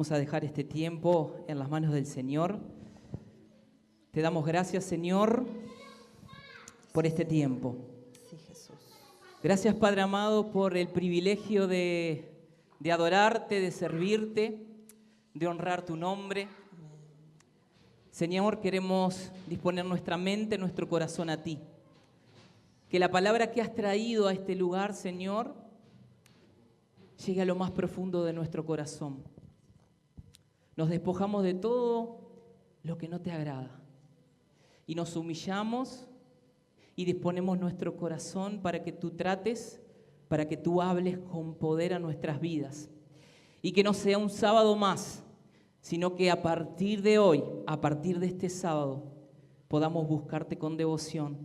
Vamos a dejar este tiempo en las manos del Señor. Te damos gracias, Señor, por este tiempo. Sí, Jesús. Gracias, Padre amado, por el privilegio de adorarte, de servirte, de honrar tu nombre. Señor, queremos disponer nuestra mente, nuestro corazón a ti. Que la palabra que has traído a este lugar, Señor, llegue a lo más profundo de nuestro corazón. Nos despojamos de todo lo que no te agrada y nos humillamos y disponemos nuestro corazón para que tú trates, para que tú hables con poder a nuestras vidas y que no sea un sábado más, sino que a partir de hoy, a partir de este sábado, podamos buscarte con devoción,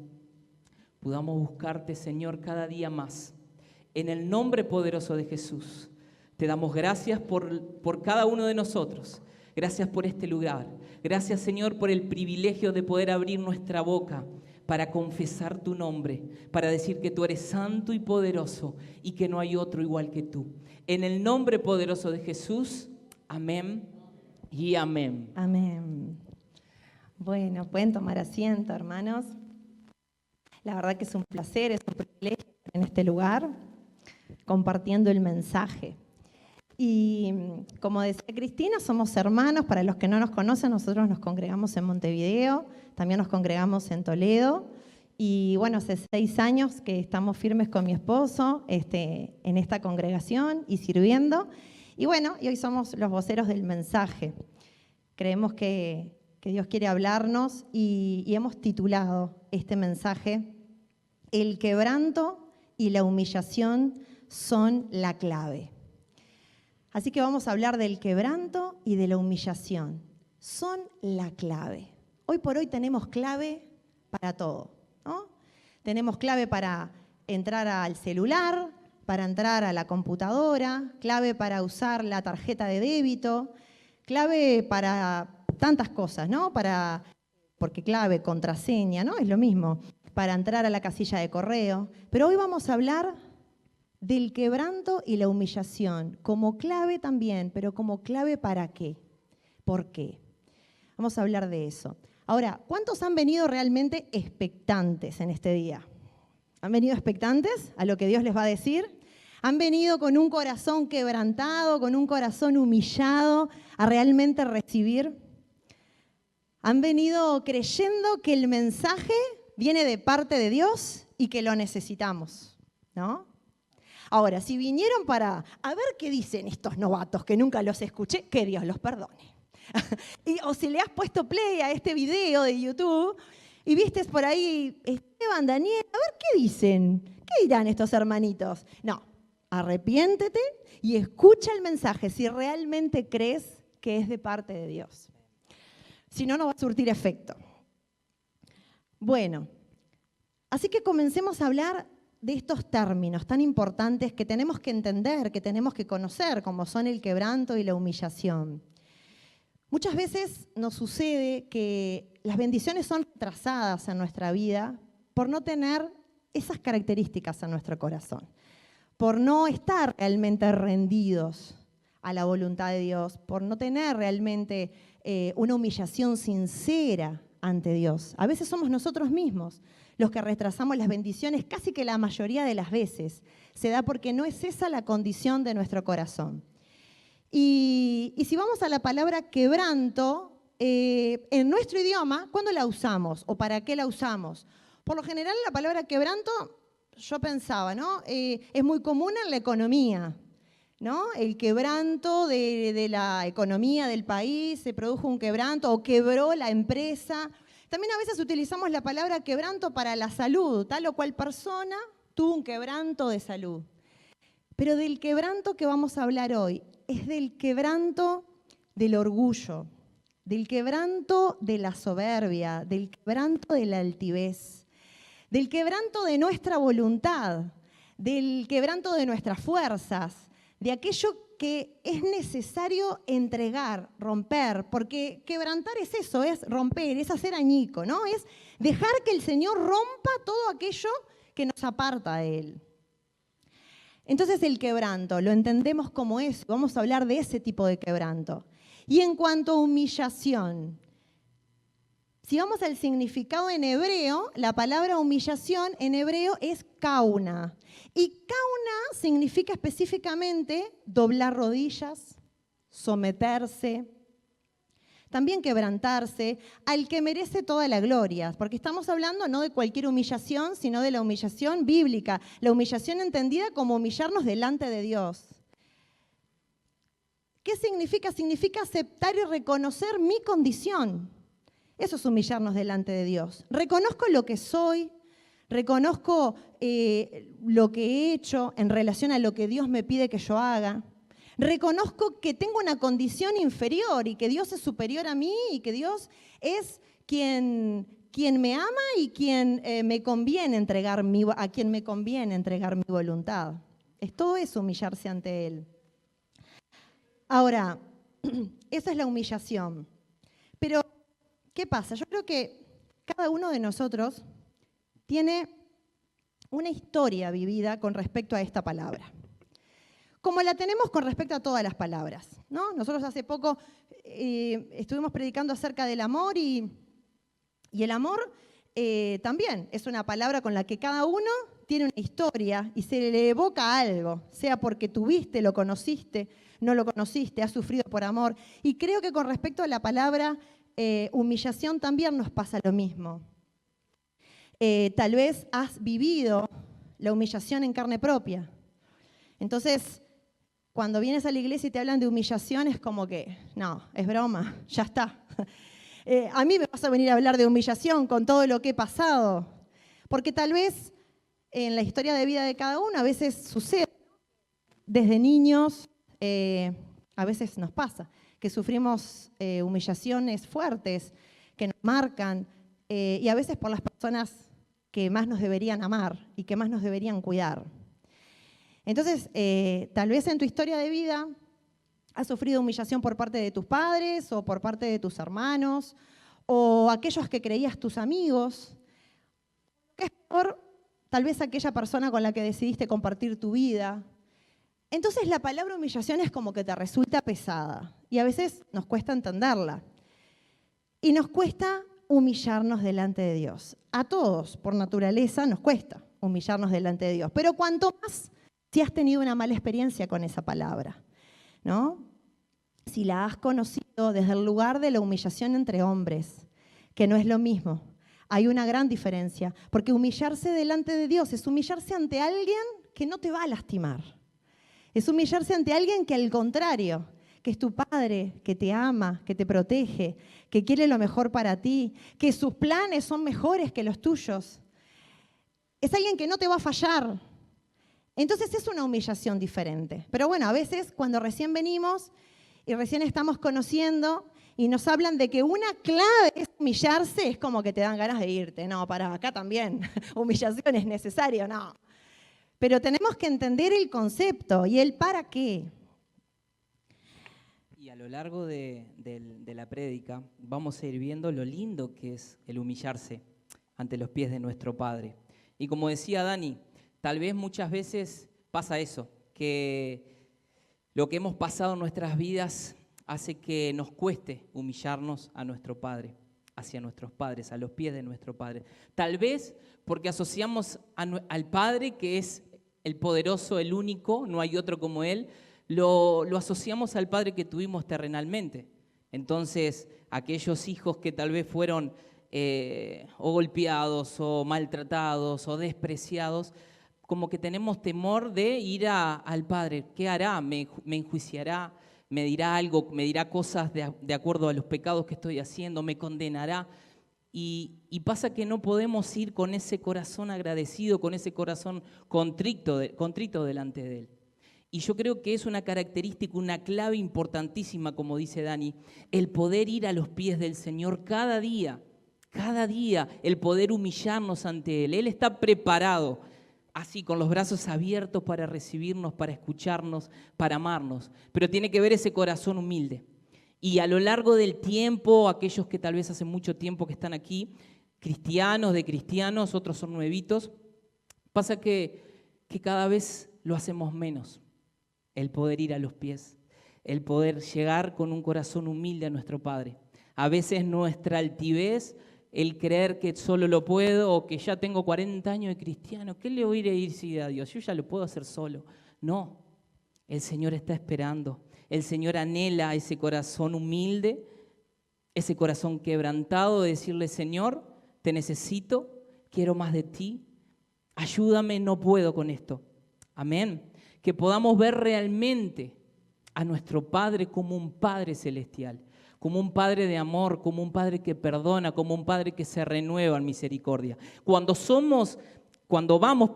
podamos buscarte, Señor, cada día más. En el nombre poderoso de Jesús, te damos gracias por cada uno de nosotros. Gracias por este lugar. Gracias, Señor, por el privilegio de poder abrir nuestra boca para confesar tu nombre, para decir que tú eres santo y poderoso y que no hay otro igual que tú. En el nombre poderoso de Jesús, amén y amén. Amén. Bueno, pueden tomar asiento, hermanos. La verdad que es un placer, es un privilegio estar en este lugar, compartiendo el mensaje. Y como decía Cristina, somos hermanos. Para los que no nos conocen, nosotros nos congregamos en Montevideo, también nos congregamos en Toledo. Y bueno, hace 6 años que estamos firmes con mi esposo en esta congregación y sirviendo. Y bueno, y hoy somos los voceros del mensaje. Creemos que Dios quiere hablarnos y hemos titulado este mensaje: El quebranto y la humillación son la clave. Así que vamos a hablar del quebranto y de la humillación. Son la clave. Hoy por hoy tenemos clave para todo, ¿no? Tenemos clave para entrar al celular, para entrar a la computadora, clave para usar la tarjeta de débito, clave para tantas cosas, ¿no? Porque clave, contraseña, ¿no? Es lo mismo, para entrar a la casilla de correo. Pero hoy vamos a hablar del quebranto y la humillación, como clave también, pero como clave ¿para qué? ¿Por qué? Vamos a hablar de eso. Ahora, ¿cuántos han venido realmente expectantes en este día? ¿Han venido expectantes a lo que Dios les va a decir? ¿Han venido con un corazón quebrantado, con un corazón humillado a realmente recibir? ¿Han venido creyendo que el mensaje viene de parte de Dios y que lo necesitamos? ¿No? Ahora, si vinieron para a ver qué dicen estos novatos que nunca los escuché, que Dios los perdone. O si le has puesto play a este video de YouTube y viste por ahí, Esteban, Daniel, a ver qué dicen, qué dirán estos hermanitos. No, arrepiéntete y escucha el mensaje si realmente crees que es de parte de Dios. Si no, no va a surtir efecto. Bueno, así que comencemos a hablar de estos términos tan importantes que tenemos que entender, que tenemos que conocer, como son el quebranto y la humillación. Muchas veces nos sucede que las bendiciones son retrasadas en nuestra vida por no tener esas características en nuestro corazón, por no estar realmente rendidos a la voluntad de Dios, por no tener realmente una humillación sincera ante Dios. A veces somos nosotros mismos los que retrasamos las bendiciones, casi que la mayoría de las veces se da porque no es esa la condición de nuestro corazón. Y si vamos a la palabra quebranto, en nuestro idioma, ¿cuándo la usamos o para qué la usamos? Por lo general la palabra quebranto, yo pensaba, ¿no? Es muy común en la economía, ¿no? El quebranto de la economía del país, se produjo un quebranto o quebró la empresa. También a veces utilizamos la palabra quebranto para la salud, tal o cual persona tuvo un quebranto de salud. Pero del quebranto que vamos a hablar hoy es del quebranto del orgullo, del quebranto de la soberbia, del quebranto de la altivez, del quebranto de nuestra voluntad, del quebranto de nuestras fuerzas, de aquello que es necesario entregar, romper, porque quebrantar es eso, es romper, es hacer añico, ¿no? Es dejar que el Señor rompa todo aquello que nos aparta de Él. Entonces el quebranto, lo entendemos como eso, vamos a hablar de ese tipo de quebranto. Y en cuanto a humillación, si vamos al significado en hebreo, la palabra humillación en hebreo es kauna. Y kauna significa específicamente doblar rodillas, someterse, también quebrantarse, al que merece toda la gloria, porque estamos hablando no de cualquier humillación, sino de la humillación bíblica, la humillación entendida como humillarnos delante de Dios. ¿Qué significa? Significa aceptar y reconocer mi condición. Eso es humillarnos delante de Dios. Reconozco lo que soy, reconozco lo que he hecho en relación a lo que Dios me pide que yo haga. Reconozco que tengo una condición inferior y que Dios es superior a mí y que Dios es quien me ama y quien me conviene entregar a quien me conviene entregar mi voluntad. Todo es humillarse ante Él. Ahora, esa es la humillación. Pero, ¿qué pasa? Yo creo que cada uno de nosotros tiene una historia vivida con respecto a esta palabra. Como la tenemos con respecto a todas las palabras, ¿no? Nosotros hace poco estuvimos predicando acerca del amor y el amor también es una palabra con la que cada uno tiene una historia y se le evoca algo, sea porque tuviste, lo conociste, no lo conociste, has sufrido por amor. Y creo que con respecto a la palabra humillación también nos pasa lo mismo. Tal vez has vivido la humillación en carne propia. Entonces, cuando vienes a la iglesia y te hablan de humillación, es como que, no, es broma, ya está. A mí me vas a venir a hablar de humillación con todo lo que he pasado. Porque tal vez en la historia de vida de cada uno a veces sucede. Desde niños a veces nos pasa que sufrimos humillaciones fuertes que nos marcan y a veces por las personas que más nos deberían amar y que más nos deberían cuidar. Entonces, tal vez en tu historia de vida has sufrido humillación por parte de tus padres o por parte de tus hermanos o aquellos que creías tus amigos. ¿Qué es peor? Tal vez aquella persona con la que decidiste compartir tu vida. Entonces la palabra humillación es como que te resulta pesada y a veces nos cuesta entenderla. Y nos cuesta humillarnos delante de Dios. A todos, por naturaleza, nos cuesta humillarnos delante de Dios. Pero cuanto más si has tenido una mala experiencia con esa palabra, ¿no? Si la has conocido desde el lugar de la humillación entre hombres, que no es lo mismo. Hay una gran diferencia, porque humillarse delante de Dios es humillarse ante alguien que no te va a lastimar. Es humillarse ante alguien que al contrario, que es tu padre, que te ama, que te protege, que quiere lo mejor para ti, que sus planes son mejores que los tuyos. Es alguien que no te va a fallar. Entonces es una humillación diferente. Pero bueno, a veces cuando recién venimos y recién estamos conociendo y nos hablan de que una clave es humillarse, es como que te dan ganas de irte. No, para acá también, humillación es necesario, no. Pero tenemos que entender el concepto y el para qué. Y a lo largo de la prédica vamos a ir viendo lo lindo que es el humillarse ante los pies de nuestro Padre. Y como decía Dani, tal vez muchas veces pasa eso, que lo que hemos pasado en nuestras vidas hace que nos cueste humillarnos a nuestro Padre, hacia nuestros padres, a los pies de nuestro Padre. Tal vez porque asociamos al Padre, que es el poderoso, el único, no hay otro como Él, lo asociamos al Padre que tuvimos terrenalmente. Entonces, aquellos hijos que tal vez fueron o golpeados, o maltratados, o despreciados, como que tenemos temor de ir al Padre. ¿Qué hará? ¿Me enjuiciará? ¿Me dirá algo? ¿Me dirá cosas de acuerdo a los pecados que estoy haciendo? ¿Me condenará? Y pasa que no podemos ir con ese corazón agradecido, con ese corazón contrito delante de Él. Y yo creo que es una característica, una clave importantísima, como dice Dani, el poder ir a los pies del Señor cada día, el poder humillarnos ante Él. Él está preparado, así con los brazos abiertos para recibirnos, para escucharnos, para amarnos. Pero tiene que ver ese corazón humilde. Y a lo largo del tiempo, aquellos que tal vez hace mucho tiempo que están aquí, cristianos, otros son nuevitos, pasa que cada vez lo hacemos menos. El poder ir a los pies, el poder llegar con un corazón humilde a nuestro Padre. A veces nuestra altivez, el creer que solo lo puedo o que ya tengo 40 años de cristiano, ¿qué le voy a ir a Dios? Yo ya lo puedo hacer solo. No, el Señor está esperando. El Señor anhela ese corazón humilde, ese corazón quebrantado de decirle, Señor, te necesito, quiero más de ti, ayúdame, no puedo con esto. Amén. Que podamos ver realmente a nuestro Padre como un Padre celestial, como un Padre de amor, como un Padre que perdona, como un Padre que se renueva en misericordia. Cuando vamos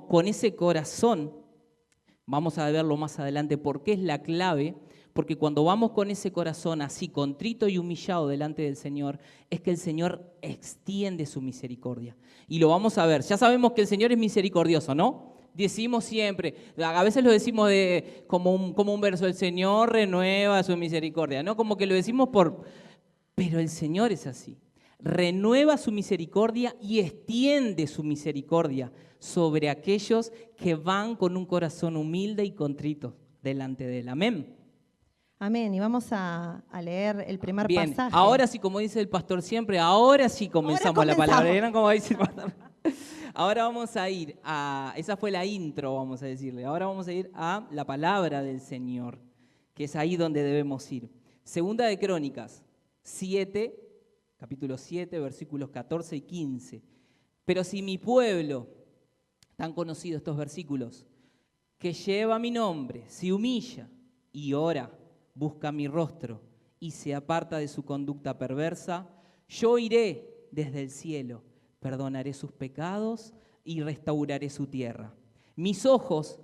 con ese corazón, vamos a verlo más adelante porque es la clave, porque cuando vamos con ese corazón así, contrito y humillado delante del Señor, es que el Señor extiende su misericordia. Y lo vamos a ver. Ya sabemos que el Señor es misericordioso, ¿no? Decimos siempre, a veces lo decimos como un verso, el Señor renueva su misericordia, ¿no? Como que lo decimos pero el Señor es así. Renueva su misericordia y extiende su misericordia sobre aquellos que van con un corazón humilde y contrito delante de Él. Amén. Amén. Y vamos a leer el primer Bien, pasaje. ahora sí, como dice el pastor siempre, ahora sí comenzamos la palabra. ¿Vieron cómo dice el pastor? Ahora vamos a ir esa fue la intro, vamos a decirle. Ahora vamos a ir a la palabra del Señor, que es ahí donde debemos ir. Segunda de Crónicas 7, capítulo 7, versículos 14 y 15. Pero si mi pueblo, tan conocidos estos versículos, que lleva mi nombre, se humilla y ora, busca mi rostro y se aparta de su conducta perversa, yo iré desde el cielo, perdonaré sus pecados y restauraré su tierra. Mis ojos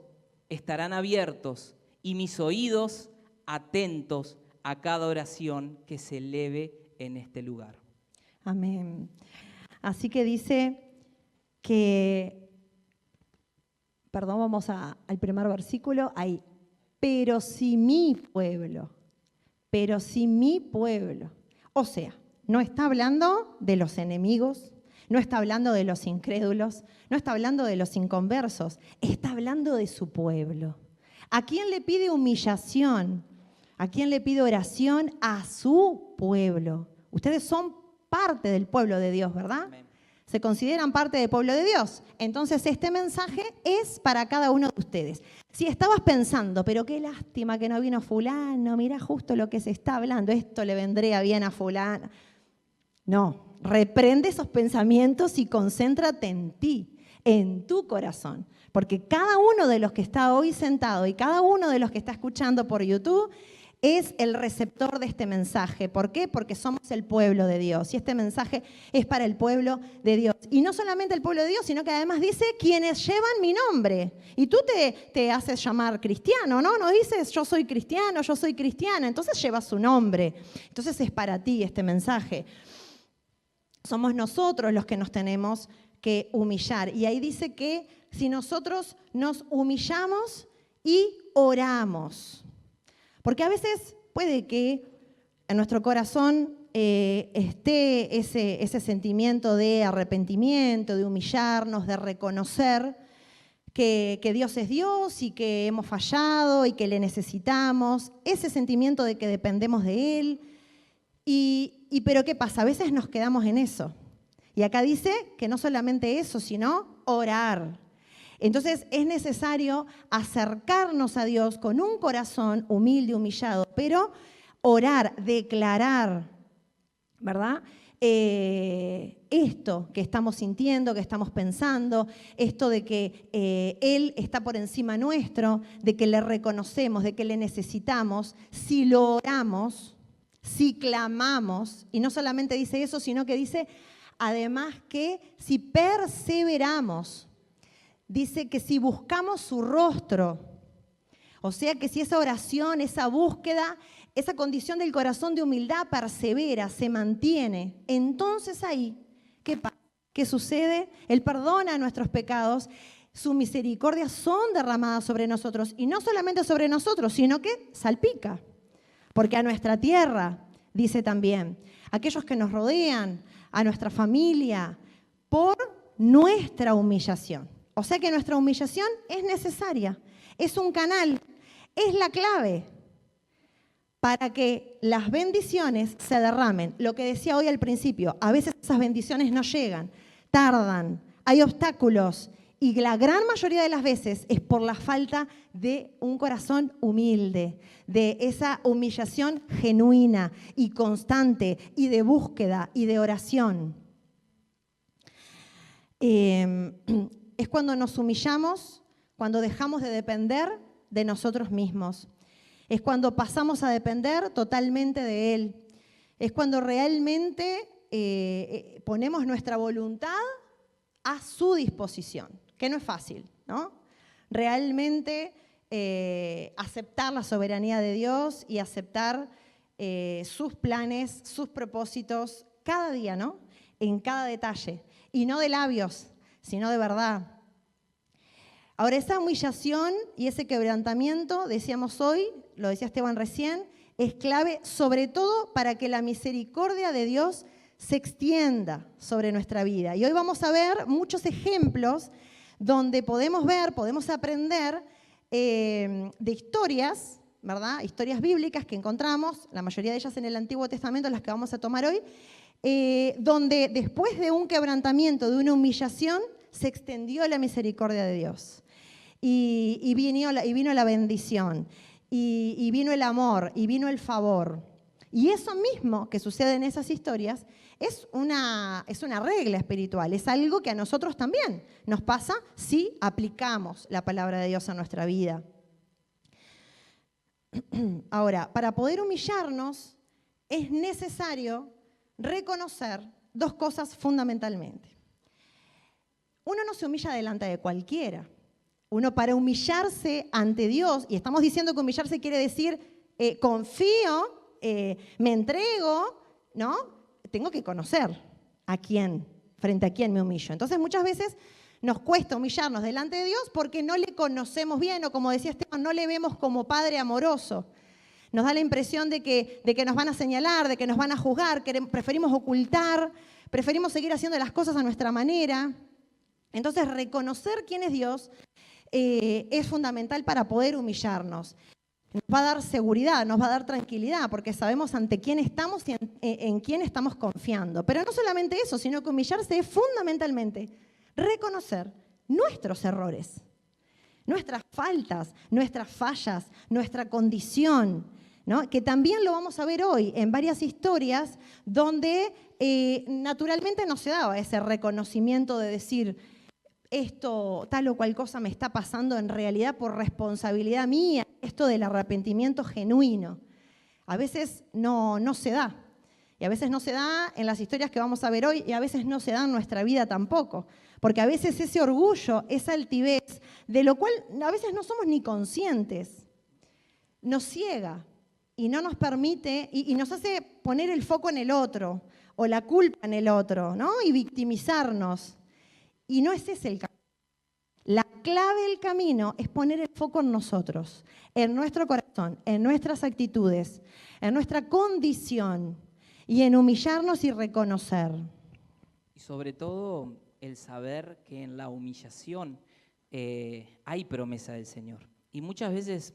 estarán abiertos y mis oídos atentos a cada oración que se eleve en este lugar. Amén. Así que dice que, vamos al primer versículo, ahí. Pero si mi pueblo, o sea, no está hablando de los enemigos, no está hablando de los incrédulos, no está hablando de los inconversos, está hablando de su pueblo. ¿A quién le pide humillación? ¿A quién le pide oración? A su pueblo. Ustedes son parte del pueblo de Dios, ¿verdad? Amén. Se consideran parte del pueblo de Dios. Entonces este mensaje es para cada uno de ustedes. Si estabas pensando, pero qué lástima que no vino fulano, mira justo lo que se está hablando, esto le vendría bien a fulano. No, reprende esos pensamientos y concéntrate en ti, en tu corazón. Porque cada uno de los que está hoy sentado y cada uno de los que está escuchando por YouTube es el receptor de este mensaje. ¿Por qué? Porque somos el pueblo de Dios y este mensaje es para el pueblo de Dios. Y no solamente el pueblo de Dios, sino que además dice quienes llevan mi nombre. Y tú te haces llamar cristiano, ¿no? No dices yo soy cristiano, entonces llevas su nombre. Entonces es para ti este mensaje. Somos nosotros los que nos tenemos que humillar. Y ahí dice que si nosotros nos humillamos y oramos. Porque a veces puede que en nuestro corazón esté ese sentimiento de arrepentimiento, de humillarnos, de reconocer que Dios es Dios y que hemos fallado y que le necesitamos, ese sentimiento de que dependemos de Él. Pero ¿qué pasa? A veces nos quedamos en eso. Y acá dice que no solamente eso, sino orar. Entonces es necesario acercarnos a Dios con un corazón humilde, humillado, pero orar, declarar, ¿verdad? Esto que estamos sintiendo, que estamos pensando, esto de que Él está por encima nuestro, de que le reconocemos, de que le necesitamos, si lo oramos, si clamamos, y no solamente dice eso, sino que dice además que si perseveramos, dice que si buscamos su rostro, o sea que si esa oración, esa búsqueda, esa condición del corazón de humildad persevera, se mantiene, entonces ahí, ¿qué pasa? ¿Qué sucede? Él perdona nuestros pecados, sus misericordias son derramadas sobre nosotros, y no solamente sobre nosotros, sino que salpica, porque a nuestra tierra, dice también, aquellos que nos rodean, a nuestra familia, por nuestra humillación. O sea que nuestra humillación es necesaria, es un canal, es la clave para que las bendiciones se derramen. Lo que decía hoy al principio, a veces esas bendiciones no llegan, tardan, hay obstáculos y la gran mayoría de las veces es por la falta de un corazón humilde, de esa humillación genuina y constante y de búsqueda y de oración. Es cuando nos humillamos, cuando dejamos de depender de nosotros mismos. Es cuando pasamos a depender totalmente de Él. Es cuando realmente ponemos nuestra voluntad a su disposición, que no es fácil, ¿no? Realmente aceptar la soberanía de Dios y aceptar sus planes, sus propósitos, cada día, ¿no? En cada detalle. Y no de labios, sino de verdad. Ahora, esa humillación y ese quebrantamiento, decíamos hoy, lo decía Esteban recién, es clave sobre todo para que la misericordia de Dios se extienda sobre nuestra vida. Y hoy vamos a ver muchos ejemplos donde podemos ver, podemos aprender de historias, ¿verdad? Historias bíblicas que encontramos, la mayoría de ellas en el Antiguo Testamento, las que vamos a tomar hoy, donde después de un quebrantamiento, de una humillación, se extendió la misericordia de Dios. Y vino la bendición, y vino el amor, y vino el favor. Y eso mismo que sucede en esas historias es una regla espiritual, es algo que a nosotros también nos pasa si aplicamos la palabra de Dios a nuestra vida. Ahora, para poder humillarnos es necesario reconocer dos cosas fundamentalmente. Uno no se humilla delante de cualquiera. Uno para humillarse ante Dios, y estamos diciendo que humillarse quiere decir confío, me entrego, ¿no? Tengo que conocer a quién, frente a quién me humillo. Entonces muchas veces nos cuesta humillarnos delante de Dios porque no le conocemos bien, o como decía Esteban, no le vemos como Padre amoroso. Nos da la impresión de que nos van a señalar, de que nos van a juzgar, que preferimos ocultar, preferimos seguir haciendo las cosas a nuestra manera. Entonces, reconocer quién es Dios es fundamental para poder humillarnos. Nos va a dar seguridad, nos va a dar tranquilidad, porque sabemos ante quién estamos y en quién estamos confiando. Pero no solamente eso, sino que humillarse es fundamentalmente reconocer nuestros errores, nuestras faltas, nuestras fallas, nuestra condición, ¿no? Que también lo vamos a ver hoy en varias historias donde naturalmente no se daba ese reconocimiento de decir esto, tal o cual cosa me está pasando en realidad por responsabilidad mía, esto del arrepentimiento genuino. A veces no se da. Y a veces no se da en las historias que vamos a ver hoy, y a veces no se da en nuestra vida tampoco. Porque a veces ese orgullo, esa altivez, de lo cual a veces no somos ni conscientes, nos ciega y no nos permite, y nos hace poner el foco en el otro, o la culpa en el otro, ¿no? Y victimizarnos. Y no es ese el camino. La clave del camino es poner el foco en nosotros, en nuestro corazón, en nuestras actitudes, en nuestra condición y en humillarnos y reconocer. Y sobre todo el saber que en la humillación hay promesa del Señor. Y muchas veces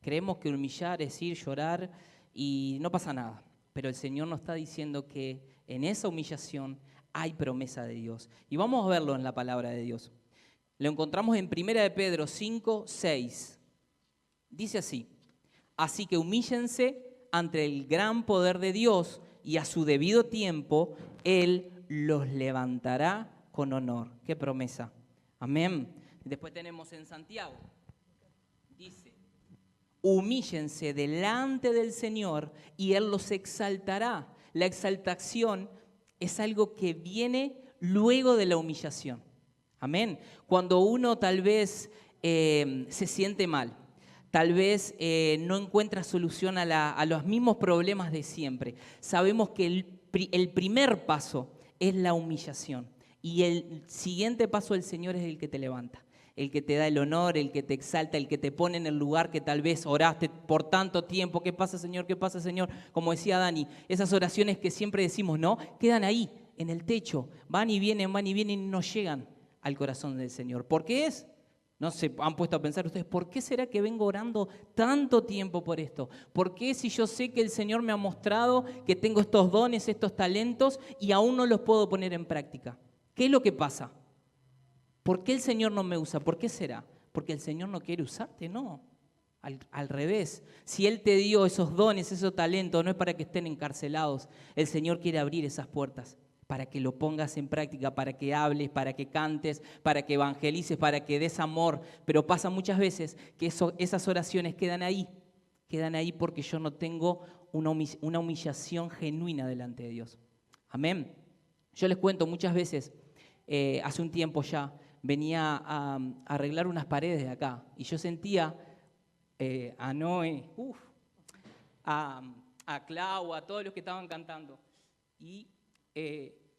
creemos que humillar es ir, llorar y no pasa nada. Pero el Señor nos está diciendo que en esa humillación hay promesa de Dios. Y vamos a verlo en la palabra de Dios. Lo encontramos en 1 de Pedro 5, 6. Dice así: así que humíllense ante el gran poder de Dios y a su debido tiempo Él los levantará con honor. ¡Qué promesa! Amén. Después tenemos en Santiago. Dice: humíllense delante del Señor y Él los exaltará. La exaltación es algo que viene luego de la humillación. Amén. Cuando uno tal vez se siente mal, tal vez no encuentra solución a los mismos problemas de siempre, sabemos que el primer paso es la humillación. Y el siguiente paso del Señor es el que te levanta, el que te da el honor, el que te exalta, el que te pone en el lugar que tal vez oraste por tanto tiempo. ¿Qué pasa, Señor? ¿Qué pasa, Señor? Como decía Dani, esas oraciones que siempre decimos, ¿no? Quedan ahí, en el techo, van y vienen y no llegan al corazón del Señor. ¿Por qué es? No se han puesto a pensar ustedes, ¿por qué será que vengo orando tanto tiempo por esto? ¿Por qué si yo sé que el Señor me ha mostrado que tengo estos dones, estos talentos y aún no los puedo poner en práctica? ¿Qué es lo que pasa? ¿Por qué el Señor no me usa? ¿Por qué será? ¿Porque el Señor no quiere usarte? No, al revés. Si Él te dio esos dones, esos talentos, no es para que estén encarcelados. El Señor quiere abrir esas puertas para que lo pongas en práctica, para que hables, para que cantes, para que evangelices, para que des amor. Pero pasa muchas veces que esas oraciones quedan ahí porque yo no tengo una humillación genuina delante de Dios. Amén. Yo les cuento muchas veces, hace un tiempo ya, venía a arreglar unas paredes de acá y yo sentía a Noé, a Clau, a todos los que estaban cantando. Y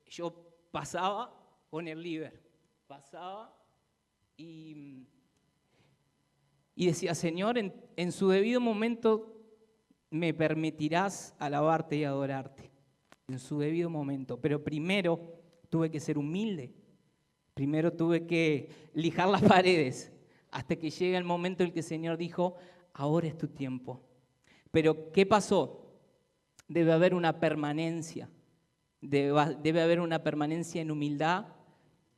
yo pasaba con el líder, pasaba y decía, Señor, en su debido momento me permitirás alabarte y adorarte, en su debido momento. Pero primero tuve que ser humilde, primero tuve que lijar las paredes, hasta que llega el momento en que el Señor dijo, ahora es tu tiempo. Pero ¿qué pasó? Debe haber una permanencia. Debe haber una permanencia en humildad,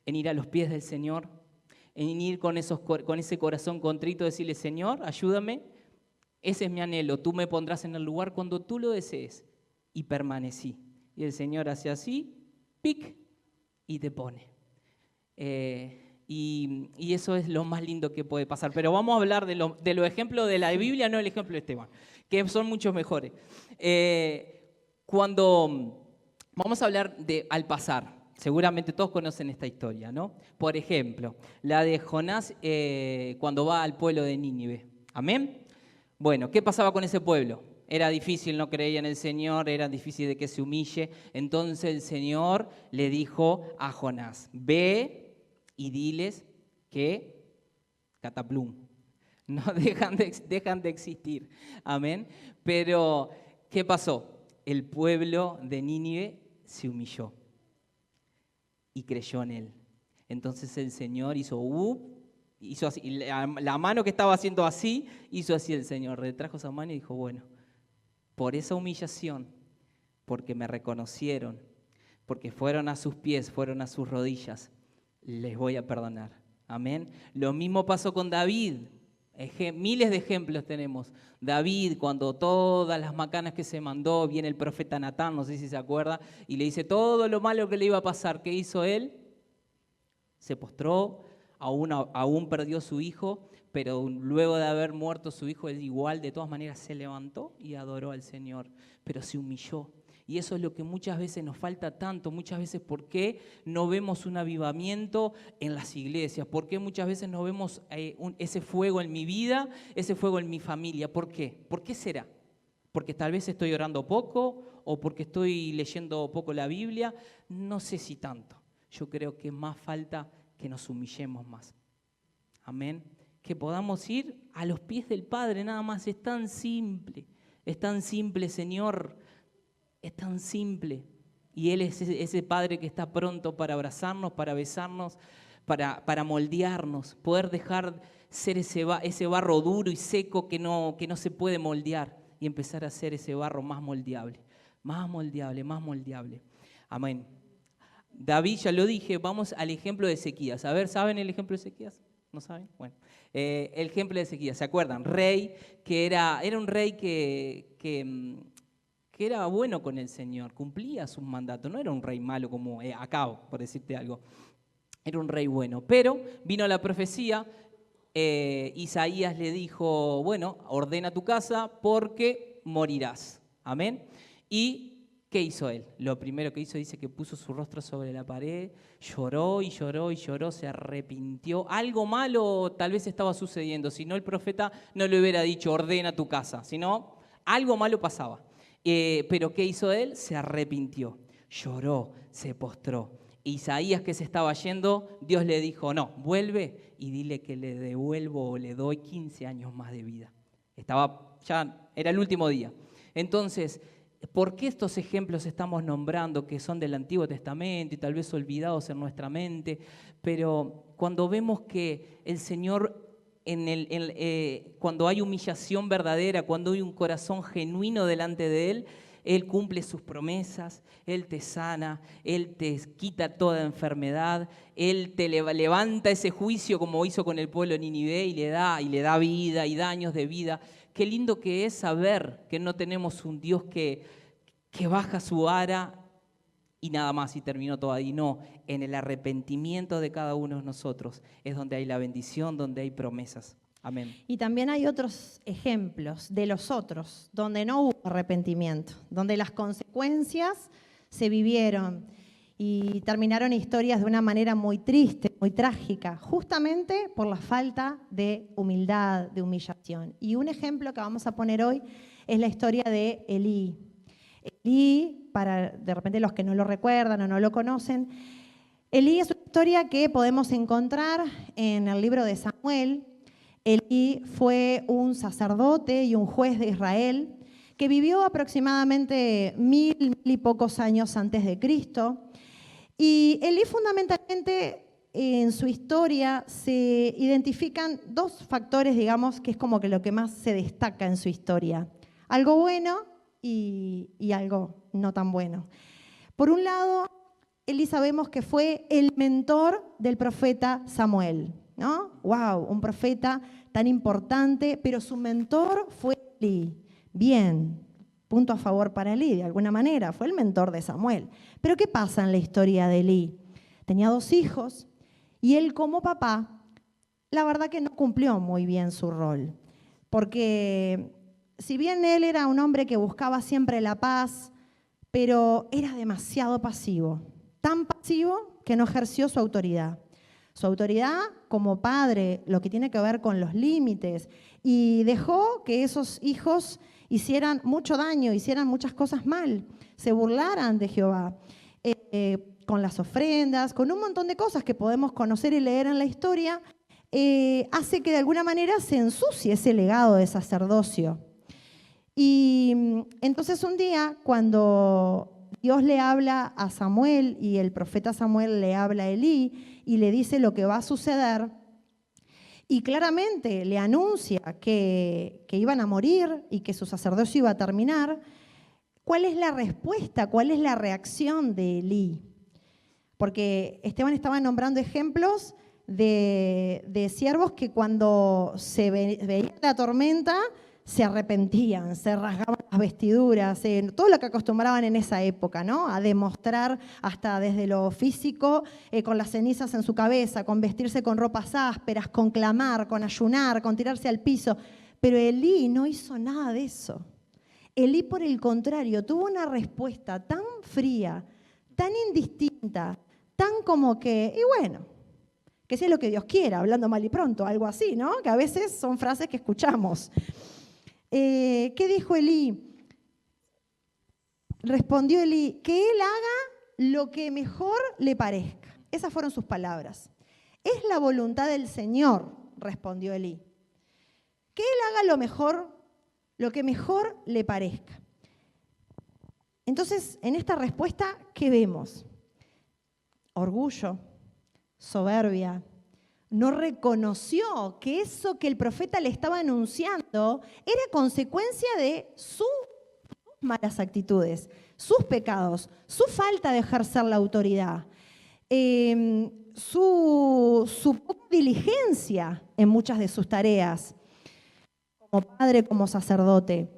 en ir a los pies del Señor, en ir con ese corazón contrito, decirle, Señor, ayúdame, ese es mi anhelo, tú me pondrás en el lugar cuando tú lo desees. Y permanecí. Y el Señor hace así, pic, y te pone. Y eso es lo más lindo que puede pasar. Pero vamos a hablar de los ejemplos de la Biblia, no el ejemplo de Esteban, que son muchos mejores. Vamos a hablar de al pasar. Seguramente todos conocen esta historia, ¿no? Por ejemplo, la de Jonás cuando va al pueblo de Nínive. ¿Amén? Bueno, ¿qué pasaba con ese pueblo? Era difícil, no creía en el Señor, era difícil de que se humille. Entonces el Señor le dijo a Jonás, ve y diles que cataplum, no dejan de existir. Amén. Pero, ¿qué pasó? El pueblo de Nínive se humilló y creyó en él. Entonces el Señor hizo así, y la mano que estaba haciendo así, hizo así el Señor, retrajo esa mano y dijo, bueno, por esa humillación, porque me reconocieron, porque fueron a sus pies, fueron a sus rodillas, les voy a perdonar. Amén. Lo mismo pasó con David. Miles de ejemplos tenemos. David, cuando todas las macanas que se mandó, viene el profeta Natán, no sé si se acuerda, y le dice todo lo malo que le iba a pasar. ¿Qué hizo él? Se postró, aún perdió su hijo, pero luego de haber muerto su hijo, él igual de todas maneras se levantó y adoró al Señor, pero se humilló. Y eso es lo que muchas veces nos falta tanto, muchas veces ¿por qué no vemos un avivamiento en las iglesias? ¿Por qué muchas veces no vemos ese fuego en mi vida, ese fuego en mi familia? ¿Por qué? ¿Por qué será? ¿Porque tal vez estoy orando poco o porque estoy leyendo poco la Biblia? No sé si tanto. Yo creo que más falta que nos humillemos más. Amén. Que podamos ir a los pies del Padre, nada más. Es tan simple, Señor. Es tan simple. Y Él es ese Padre que está pronto para abrazarnos, para besarnos, para moldearnos, poder dejar ser ese barro duro y seco que no se puede moldear y empezar a ser ese barro más moldeable, más moldeable, más moldeable. Amén. David, ya lo dije, vamos al ejemplo de Ezequías. A ver, ¿saben el ejemplo de Ezequías? ¿No saben? Bueno, el ejemplo de Ezequías, ¿se acuerdan? Rey, que era un rey que era bueno con el Señor, cumplía sus mandatos, no era un rey malo como Acab, por decirte algo, era un rey bueno. Pero vino la profecía, Isaías le dijo, bueno, ordena tu casa porque morirás. Amén. ¿Y qué hizo él? Lo primero que hizo, dice que puso su rostro sobre la pared, lloró y lloró y lloró, se arrepintió. Algo malo tal vez estaba sucediendo, si no el profeta no le hubiera dicho ordena tu casa, sino algo malo pasaba. Pero ¿qué hizo él? Se arrepintió, lloró, se postró. Isaías, que se estaba yendo, Dios le dijo, no, vuelve y dile que le devuelvo o le doy 15 años más de vida. Ya era el último día. Entonces, ¿por qué estos ejemplos estamos nombrando que son del Antiguo Testamento y tal vez olvidados en nuestra mente? Pero cuando vemos que el Señor, cuando hay humillación verdadera, cuando hay un corazón genuino delante de Él, Él cumple sus promesas, Él te sana, Él te quita toda enfermedad, Él te levanta ese juicio como hizo con el pueblo de Nínive y le da vida y da años de vida. Qué lindo que es saber que no tenemos un Dios que baja su vara y nada más y terminó todo ahí. No, en el arrepentimiento de cada uno de nosotros es donde hay la bendición, donde hay promesas. Amén. Y también hay otros ejemplos de los otros, donde no hubo arrepentimiento, donde las consecuencias se vivieron y terminaron historias de una manera muy triste, muy trágica, justamente por la falta de humildad, de humillación. Y un ejemplo que vamos a poner hoy es la historia de Elí. Elí, para de repente los que no lo recuerdan o no lo conocen, Elí es una historia que podemos encontrar en el libro de Samuel. Elí fue un sacerdote y un juez de Israel que vivió aproximadamente 1000 y pocos años antes de Cristo. Y Elí fundamentalmente en su historia se identifican dos factores, digamos, que es como que lo que más se destaca en su historia. Algo bueno y algo no tan bueno. Por un lado, Elí sabemos que fue el mentor del profeta Samuel, ¿no? ¡Wow! Un profeta tan importante, pero su mentor fue Elí. Bien, punto a favor para Elí, de alguna manera, fue el mentor de Samuel. Pero ¿qué pasa en la historia de Elí? Tenía 2 hijos y él como papá, la verdad que no cumplió muy bien su rol. Porque si bien él era un hombre que buscaba siempre la paz, pero era demasiado pasivo. Tan pasivo que no ejerció su autoridad. Su autoridad como padre, lo que tiene que ver con los límites, y dejó que esos hijos hicieran mucho daño, hicieran muchas cosas mal, se burlaran de Jehová, con las ofrendas, con un montón de cosas que podemos conocer y leer en la historia, hace que de alguna manera se ensucie ese legado de sacerdocio. Y entonces un día, cuando Dios le habla a Samuel y el profeta Samuel le habla a Elí y le dice lo que va a suceder, y claramente le anuncia que iban a morir y que su sacerdocio iba a terminar, ¿cuál es la respuesta? ¿Cuál es la reacción de Elí? Porque Esteban estaba nombrando ejemplos de siervos que cuando se veía la tormenta se arrepentían, se rasgaban las vestiduras, todo lo que acostumbraban en esa época, ¿no? A demostrar hasta desde lo físico, con las cenizas en su cabeza, con vestirse con ropas ásperas, con clamar, con ayunar, con tirarse al piso. Pero Elí no hizo nada de eso. Elí, por el contrario, tuvo una respuesta tan fría, tan indistinta, tan como que, y bueno, que sea lo que Dios quiera, hablando mal y pronto, algo así, ¿no? Que a veces son frases que escuchamos. ¿Qué dijo Elí? Respondió Elí, que él haga lo que mejor le parezca. Esas fueron sus palabras. Es la voluntad del Señor, respondió Elí. Que él haga lo que mejor le parezca. Entonces, en esta respuesta, ¿qué vemos? Orgullo, soberbia. No reconoció que eso que el profeta le estaba anunciando era consecuencia de sus malas actitudes, sus pecados, su falta de ejercer la autoridad, su poca diligencia en muchas de sus tareas, como padre, como sacerdote.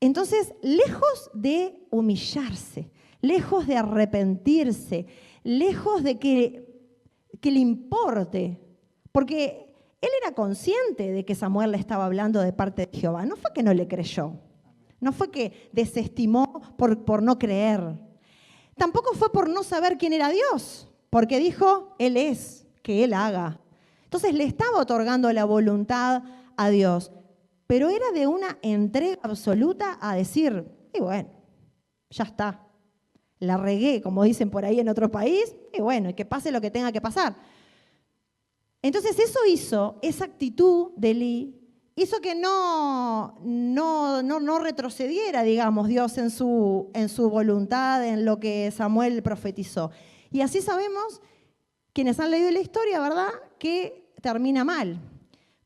Entonces, lejos de humillarse, lejos de arrepentirse, lejos de que le importe, porque él era consciente de que Samuel le estaba hablando de parte de Jehová. No fue que no le creyó, no fue que desestimó por no creer. Tampoco fue por no saber quién era Dios, porque dijo, Él es, que Él haga. Entonces le estaba otorgando la voluntad a Dios, pero era de una entrega absoluta a decir, y bueno, ya está. La regué, como dicen por ahí en otro país, y bueno, y que pase lo que tenga que pasar. Entonces eso hizo, esa actitud de Elí, hizo que no retrocediera, digamos, Dios en su voluntad, en lo que Samuel profetizó. Y así sabemos, quienes han leído la historia, ¿verdad?, que termina mal,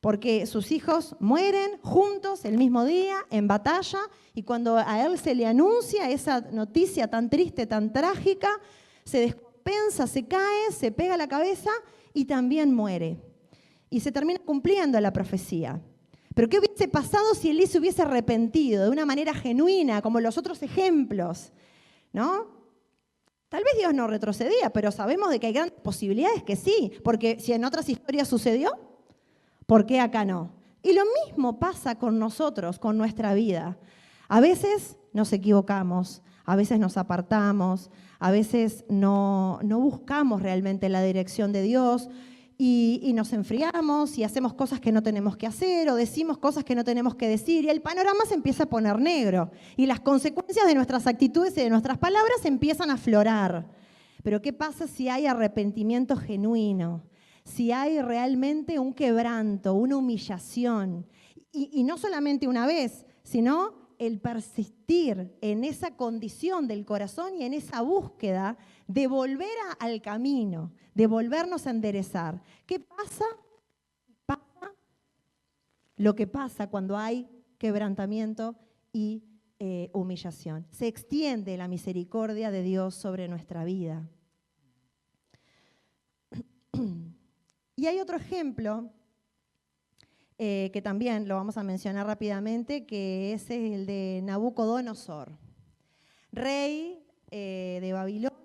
porque sus hijos mueren juntos el mismo día, en batalla, y cuando a él se le anuncia esa noticia tan triste, tan trágica, se descompensa, se cae, se pega la cabeza y también muere. Y se termina cumpliendo la profecía. Pero ¿qué hubiese pasado si Elí se hubiese arrepentido de una manera genuina, como los otros ejemplos? ¿No? Tal vez Dios no retrocedía, pero sabemos de que hay grandes posibilidades que sí, porque si en otras historias sucedió, ¿por qué acá no? Y lo mismo pasa con nosotros, con nuestra vida. A veces nos equivocamos, a veces nos apartamos, a veces no buscamos realmente la dirección de Dios, y nos enfriamos y hacemos cosas que no tenemos que hacer o decimos cosas que no tenemos que decir y el panorama se empieza a poner negro y las consecuencias de nuestras actitudes y de nuestras palabras empiezan a aflorar. Pero ¿qué pasa si hay arrepentimiento genuino? Si hay realmente un quebranto, una humillación y no solamente una vez, sino el persistir en esa condición del corazón y en esa búsqueda de volver al camino, de volvernos a enderezar. ¿Qué pasa? Pasa lo que pasa cuando hay quebrantamiento y humillación. Se extiende la misericordia de Dios sobre nuestra vida. Y hay otro ejemplo que también lo vamos a mencionar rápidamente, que es el de Nabucodonosor, rey de Babilonia,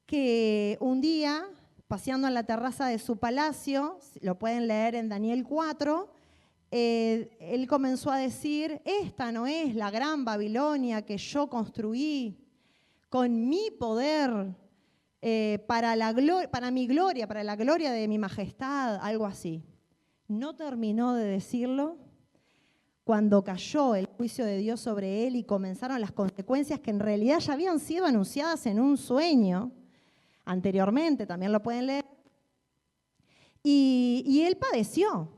que un día, paseando en la terraza de su palacio, lo pueden leer en Daniel 4, él comenzó a decir, esta no es la gran Babilonia que yo construí con mi poder, para mi gloria, para la gloria de mi majestad, algo así. No terminó de decirlo cuando cayó el juicio de Dios sobre él y comenzaron las consecuencias que en realidad ya habían sido anunciadas en un sueño anteriormente, también lo pueden leer. Y él padeció.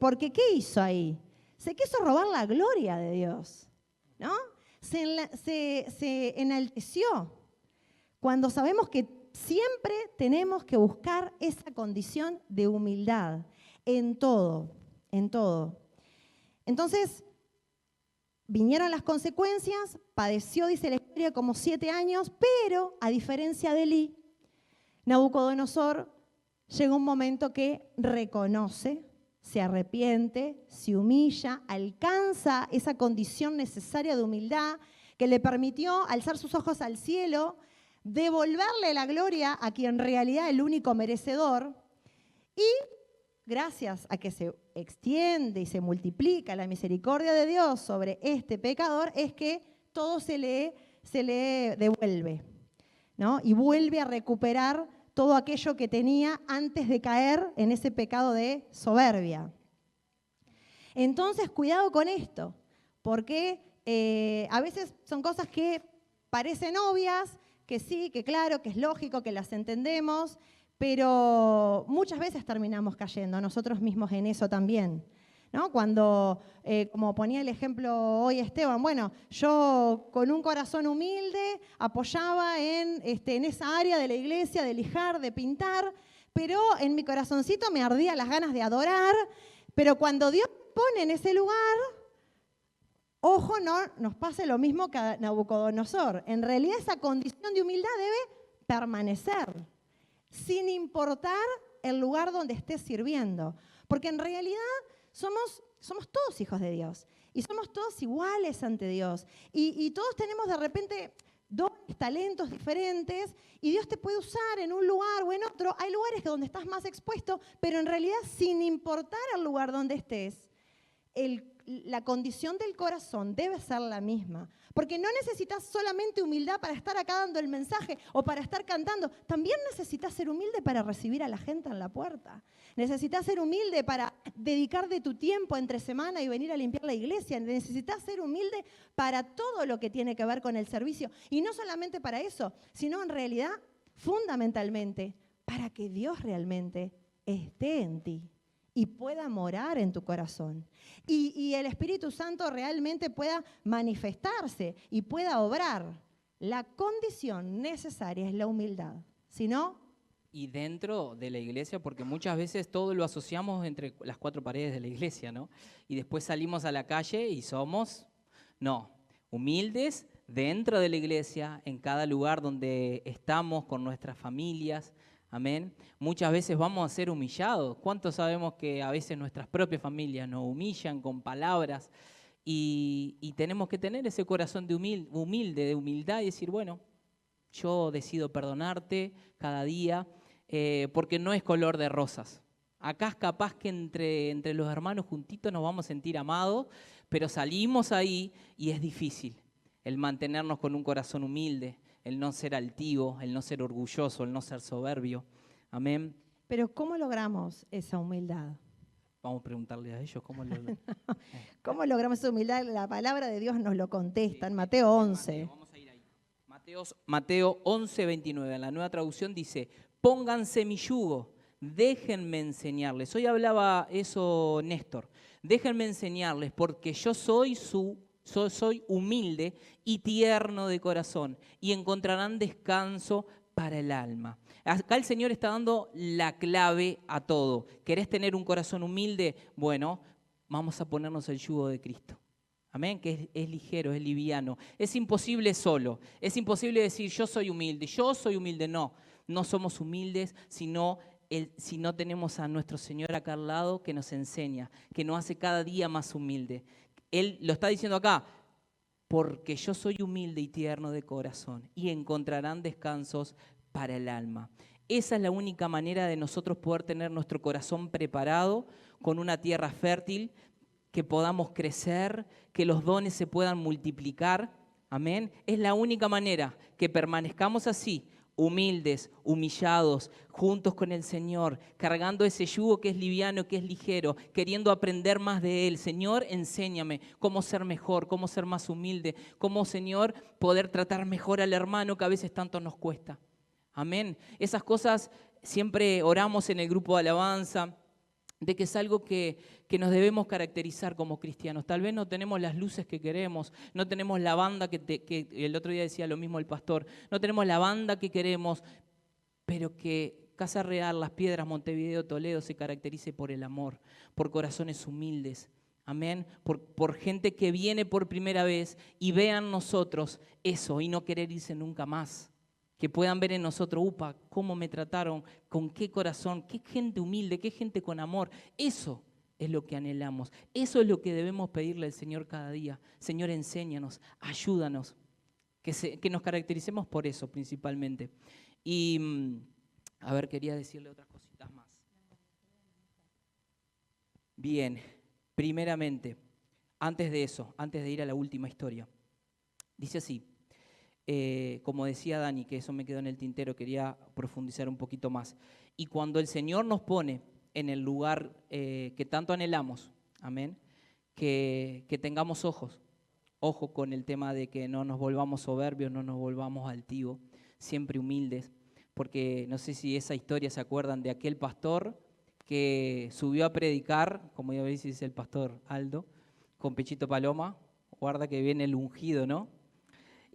Porque ¿qué hizo ahí? Se quiso robar la gloria de Dios, ¿no? Se enalteció. Cuando sabemos que siempre tenemos que buscar esa condición de humildad en todo, en todo. Entonces, vinieron las consecuencias, padeció, dice la historia, como 7 años, pero a diferencia de Elí, Nabucodonosor llegó un momento que reconoce, se arrepiente, se humilla, alcanza esa condición necesaria de humildad que le permitió alzar sus ojos al cielo, devolverle la gloria a quien en realidad es el único merecedor y gracias a que se extiende y se multiplica la misericordia de Dios sobre este pecador, es que todo se le devuelve, ¿no? Y vuelve a recuperar todo aquello que tenía antes de caer en ese pecado de soberbia. Entonces, cuidado con esto, porque a veces son cosas que parecen obvias, que sí, que claro, que es lógico, que las entendemos, pero muchas veces terminamos cayendo nosotros mismos en eso también, ¿no? Cuando, como ponía el ejemplo hoy Esteban, bueno, yo con un corazón humilde apoyaba en esa área de la iglesia, de lijar, de pintar, pero en mi corazoncito me ardían las ganas de adorar, pero cuando Dios me pone en ese lugar, ojo, no nos pase lo mismo que a Nabucodonosor. En realidad esa condición de humildad debe permanecer, sin importar el lugar donde estés sirviendo. Porque en realidad somos todos hijos de Dios y somos todos iguales ante Dios. Y todos tenemos de repente dones, talentos diferentes y Dios te puede usar en un lugar o en otro. Hay lugares donde estás más expuesto, pero en realidad sin importar el lugar donde estés, la condición del corazón debe ser la misma. Porque no necesitas solamente humildad para estar acá dando el mensaje o para estar cantando. También necesitas ser humilde para recibir a la gente en la puerta. Necesitas ser humilde para dedicar de tu tiempo entre semana y venir a limpiar la iglesia. Necesitas ser humilde para todo lo que tiene que ver con el servicio. Y no solamente para eso, sino en realidad, fundamentalmente, para que Dios realmente esté en ti y pueda morar en tu corazón. Y el Espíritu Santo realmente pueda manifestarse y pueda obrar. La condición necesaria es la humildad. Si no, Y dentro de la iglesia, porque muchas veces todo lo asociamos entre las cuatro paredes de la iglesia, ¿no? Y después salimos a la calle y somos, no, humildes dentro de la iglesia, en cada lugar donde estamos con nuestras familias, amén. Muchas veces vamos a ser humillados. ¿Cuántos sabemos que a veces nuestras propias familias nos humillan con palabras? Y tenemos que tener ese corazón de humilde, de humildad y decir, bueno, yo decido perdonarte cada día, porque no es color de rosas. Acá es capaz que entre los hermanos juntitos nos vamos a sentir amados, pero salimos ahí y es difícil el mantenernos con un corazón humilde, el no ser altivo, el no ser orgulloso, el no ser soberbio. Amén. pero ¿cómo logramos esa humildad? Vamos a preguntarle a ellos cómo lo... ¿Cómo logramos esa humildad? La palabra de Dios nos lo contesta en Mateo 11. Vamos a ir ahí. Mateo 11, 29. En la Nueva Traducción dice, pónganse mi yugo, déjenme enseñarles. Hoy hablaba eso Néstor. Déjenme enseñarles porque yo soy humilde y tierno de corazón y encontrarán descanso para el alma. Acá el Señor está dando la clave a todo. ¿Querés tener un corazón humilde? Bueno, vamos a ponernos el yugo de Cristo. Amén, que es ligero, es liviano. Es imposible solo. Es imposible decir yo soy humilde. Yo soy humilde. No, no somos humildes si no tenemos a nuestro Señor acá al lado que nos enseña, que nos hace cada día más humilde. Él lo está diciendo acá, porque yo soy humilde y tierno de corazón y encontrarán descansos para el alma. Esa es la única manera de nosotros poder tener nuestro corazón preparado con una tierra fértil, que podamos crecer, que los dones se puedan multiplicar. Amén. Es la única manera que permanezcamos así, humildes, humillados, juntos con el Señor, cargando ese yugo que es liviano, que es ligero, queriendo aprender más de Él. Señor, enséñame cómo ser mejor, cómo ser más humilde, cómo, Señor, poder tratar mejor al hermano que a veces tanto nos cuesta. Amén. Esas cosas siempre oramos en el grupo de alabanza, de que es algo que nos debemos caracterizar como cristianos. Tal vez no tenemos las luces que queremos, no tenemos la banda que el otro día decía lo mismo el pastor, no tenemos la banda que queremos, pero que Casa Real, Las Piedras, Montevideo, Toledo se caracterice por el amor, por corazones humildes. Amén, por gente que viene por primera vez y vean nosotros eso y no querer irse nunca más. Que puedan ver en nosotros, upa, cómo me trataron, con qué corazón, qué gente humilde, qué gente con amor. Eso es lo que anhelamos. Eso es lo que debemos pedirle al Señor cada día. Señor, enséñanos, ayúdanos, que nos caractericemos por eso principalmente. Y, a ver, quería decirle otras cositas más. Bien, primeramente, antes de eso, antes de ir a la última historia, dice así. Como decía Dani, que eso me quedó en el tintero, quería profundizar un poquito más. Y cuando el Señor nos pone en el lugar que tanto anhelamos, amén, que tengamos ojo con el tema de que no nos volvamos soberbios, no nos volvamos altivos, siempre humildes, porque no sé si esa historia se acuerdan de aquel pastor que subió a predicar, como ya veis dice el pastor Aldo, con Pechito Paloma, guarda que viene el ungido, ¿no?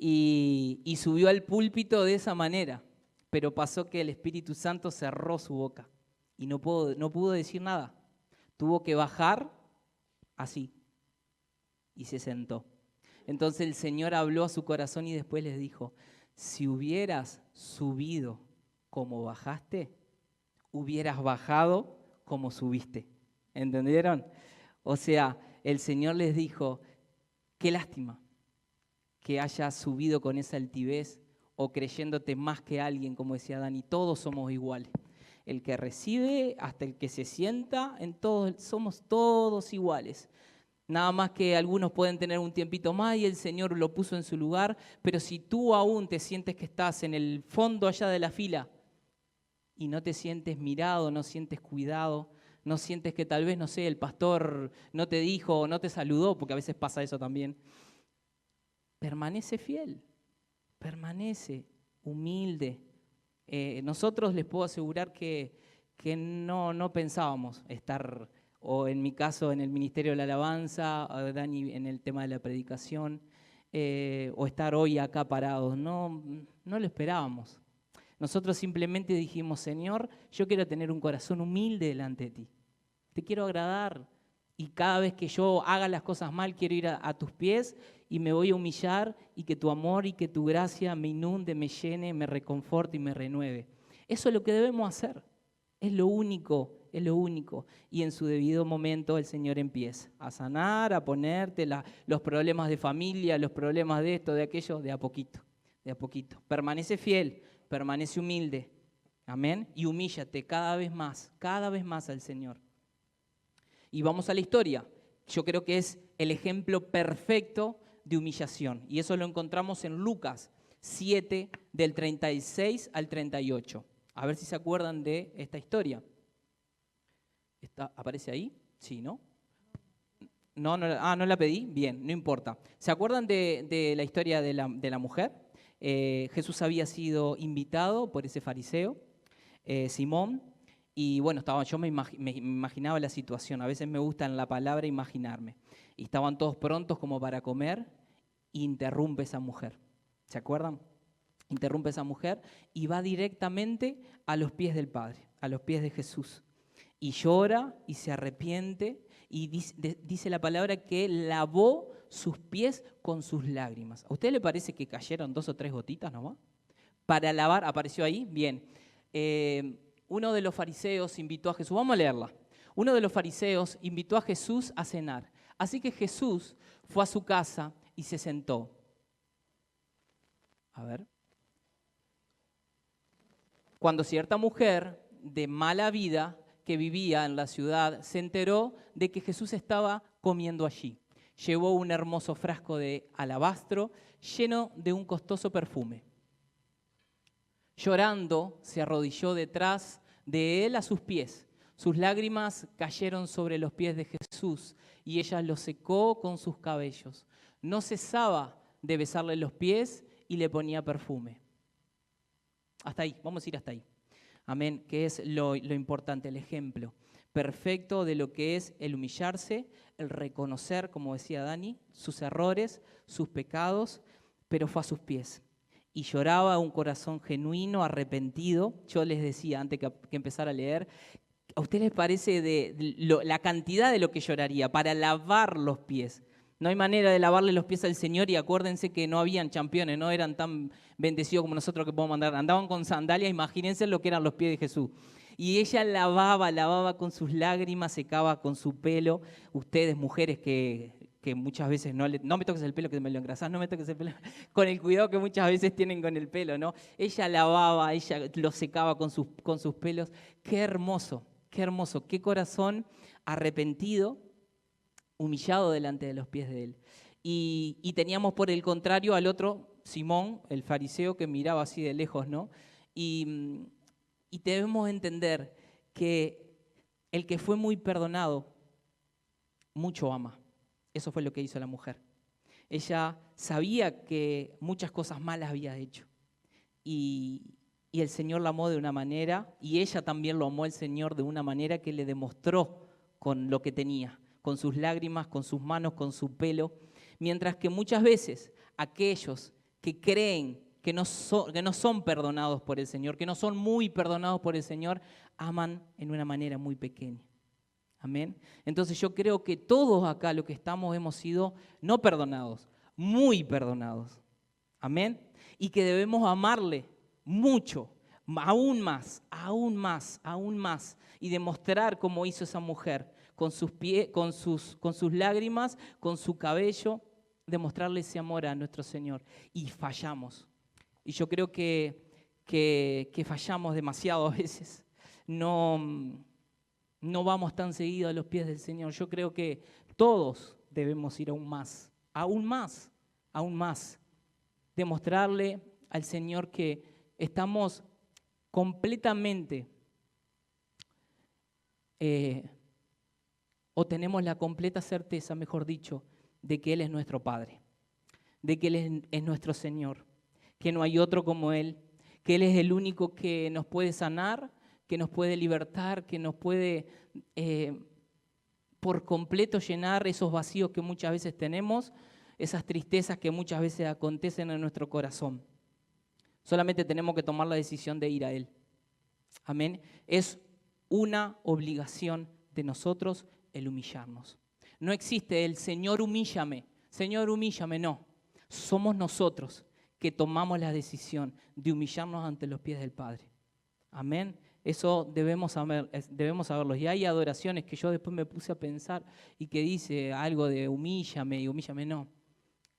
Y subió al púlpito de esa manera, pero pasó que el Espíritu Santo cerró su boca y no pudo decir nada. Tuvo que bajar así y se sentó. Entonces el Señor habló a su corazón y después les dijo, si hubieras subido como bajaste, hubieras bajado como subiste. ¿Entendieron? O sea, el Señor les dijo, qué lástima que hayas subido con esa altivez o creyéndote más que alguien, como decía Dani, todos somos iguales. El que recibe hasta el que se sienta, somos todos iguales. Nada más que algunos pueden tener un tiempito más y el Señor lo puso en su lugar, pero si tú aún te sientes que estás en el fondo allá de la fila y no te sientes mirado, no sientes cuidado, no sientes que tal vez, no sé, el pastor no te dijo o no te saludó, porque a veces pasa eso también, permanece fiel, permanece humilde. Nosotros les puedo asegurar que que no pensábamos estar, o en mi caso, en el Ministerio de la Alabanza, o Dani en el tema de la predicación, o estar hoy acá parados. No lo esperábamos. Nosotros simplemente dijimos, Señor, yo quiero tener un corazón humilde delante de ti. Te quiero agradar. Y cada vez que yo haga las cosas mal, quiero ir a tus pies y me voy a humillar y que tu amor y que tu gracia me inunde, me llene, me reconforte y me renueve. Eso es lo que debemos hacer. Es lo único, es lo único. Y en su debido momento el Señor empieza a sanar, a ponerte los problemas de familia, los problemas de esto, de aquello, de a poquito, de a poquito. Permanece fiel, permanece humilde. Amén. Y humíllate cada vez más al Señor. Y vamos a la historia. Yo creo que es el ejemplo perfecto de humillación. Y eso lo encontramos en Lucas 7, del 36 al 38. A ver si se acuerdan de esta historia. ¿Aparece ahí? Sí, ¿no? No la pedí. Bien, no importa. ¿Se acuerdan de la historia de la mujer? Jesús había sido invitado por ese fariseo, Simón. Y bueno, yo me imaginaba la situación. A veces me gusta en la palabra imaginarme. Y estaban todos prontos como para comer. Y interrumpe esa mujer. ¿Se acuerdan? Interrumpe esa mujer y va directamente a los pies del Padre, a los pies de Jesús. Y llora y se arrepiente. Y dice la palabra que lavó sus pies con sus lágrimas. ¿A usted le parece que cayeron 2 o 3 gotitas nomás? Para lavar, ¿apareció ahí? Bien. Uno de los fariseos invitó a Jesús, vamos a leerla. Uno de los fariseos invitó a Jesús a cenar. Así que Jesús fue a su casa y se sentó. A ver. Cuando cierta mujer de mala vida que vivía en la ciudad se enteró de que Jesús estaba comiendo allí, llevó un hermoso frasco de alabastro lleno de un costoso perfume. Llorando, se arrodilló detrás de él a sus pies. Sus lágrimas cayeron sobre los pies de Jesús y ella los secó con sus cabellos. No cesaba de besarle los pies y le ponía perfume. Hasta ahí, vamos a ir hasta ahí. Amén, que es lo importante, el ejemplo perfecto de lo que es el humillarse, el reconocer, como decía Dani, sus errores, sus pecados, pero fue a sus pies. Y lloraba un corazón genuino, arrepentido. Yo les decía antes que empezara a leer, ¿a ustedes les parece la cantidad de lo que lloraría para lavar los pies? No hay manera de lavarle los pies al Señor y acuérdense que no habían championes, no eran tan bendecidos como nosotros que podemos andar. Andaban con sandalias, imagínense lo que eran los pies de Jesús. Y ella lavaba con sus lágrimas, secaba con su pelo. Ustedes, mujeres que muchas veces no me toques el pelo que me lo engrasás, no me toques el pelo, con el cuidado que muchas veces tienen con el pelo, ¿no? Ella lavaba, ella lo secaba con sus pelos. Qué hermoso, qué corazón arrepentido, humillado delante de los pies de él. Y teníamos por el contrario al otro, Simón, el fariseo, que miraba así de lejos, ¿no? Y debemos entender que el que fue muy perdonado, mucho ama. Eso fue lo que hizo la mujer. Ella sabía que muchas cosas malas había hecho. Y el Señor la amó de una manera, y ella también lo amó el Señor de una manera que le demostró con lo que tenía, con sus lágrimas, con sus manos, con su pelo. Mientras que muchas veces aquellos que creen que no son perdonados por el Señor, que no son muy perdonados por el Señor, aman en una manera muy pequeña. Amén. Entonces yo creo que todos acá los que estamos hemos sido no perdonados, muy perdonados. Amén. Y que debemos amarle mucho, aún más, y demostrar como hizo esa mujer, con sus pies, con sus lágrimas, con su cabello, demostrarle ese amor a nuestro Señor. Y fallamos. Y yo creo que fallamos demasiado a veces. No vamos tan seguido a los pies del Señor. Yo creo que todos debemos ir aún más. Demostrarle al Señor que estamos completamente, o tenemos la completa certeza, mejor dicho, de que Él es nuestro Padre, de que Él es nuestro Señor, que no hay otro como Él, que Él es el único que nos puede sanar, que nos puede libertar, que nos puede por completo llenar esos vacíos que muchas veces tenemos, esas tristezas que muchas veces acontecen en nuestro corazón. Solamente tenemos que tomar la decisión de ir a Él. Amén. Es una obligación de nosotros el humillarnos. No existe el Señor humíllame, no. Somos nosotros que tomamos la decisión de humillarnos ante los pies del Padre. Amén. Eso debemos saberlo. Y hay adoraciones que yo después me puse a pensar y que dice algo de humíllame y humíllame, no.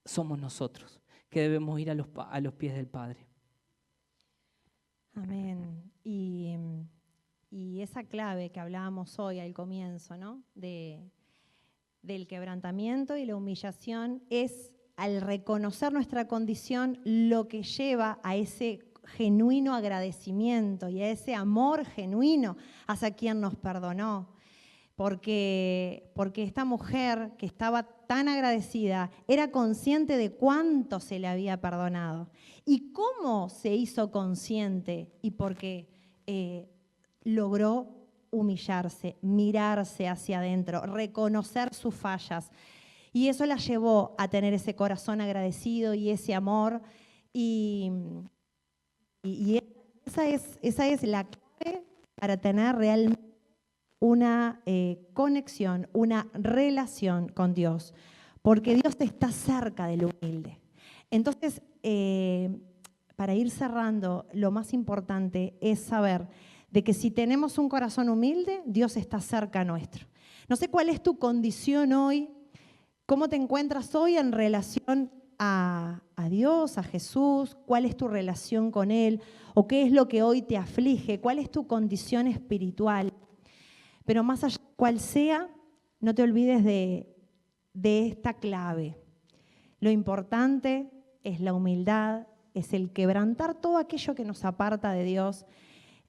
Somos nosotros que debemos ir a los pies del Padre. Amén. Y esa clave que hablábamos hoy al comienzo, ¿no? Del quebrantamiento y la humillación es, al reconocer nuestra condición, lo que lleva a ese genuino agradecimiento y a ese amor genuino hacia quien nos perdonó. Porque esta mujer que estaba tan agradecida era consciente de cuánto se le había perdonado. ¿Y cómo se hizo consciente? Y porque logró humillarse, mirarse hacia adentro, reconocer sus fallas. Y eso la llevó a tener ese corazón agradecido y ese amor. Y esa es la clave para tener realmente una conexión, una relación con Dios, porque Dios está cerca del humilde. Entonces, para ir cerrando, lo más importante es saber de que si tenemos un corazón humilde, Dios está cerca nuestro. No sé cuál es tu condición hoy, cómo te encuentras hoy en relación a Dios, a Jesús, cuál es tu relación con Él, o qué es lo que hoy te aflige, cuál es tu condición espiritual. Pero más allá de cuál sea, no te olvides de esta clave. Lo importante es la humildad, es el quebrantar todo aquello que nos aparta de Dios,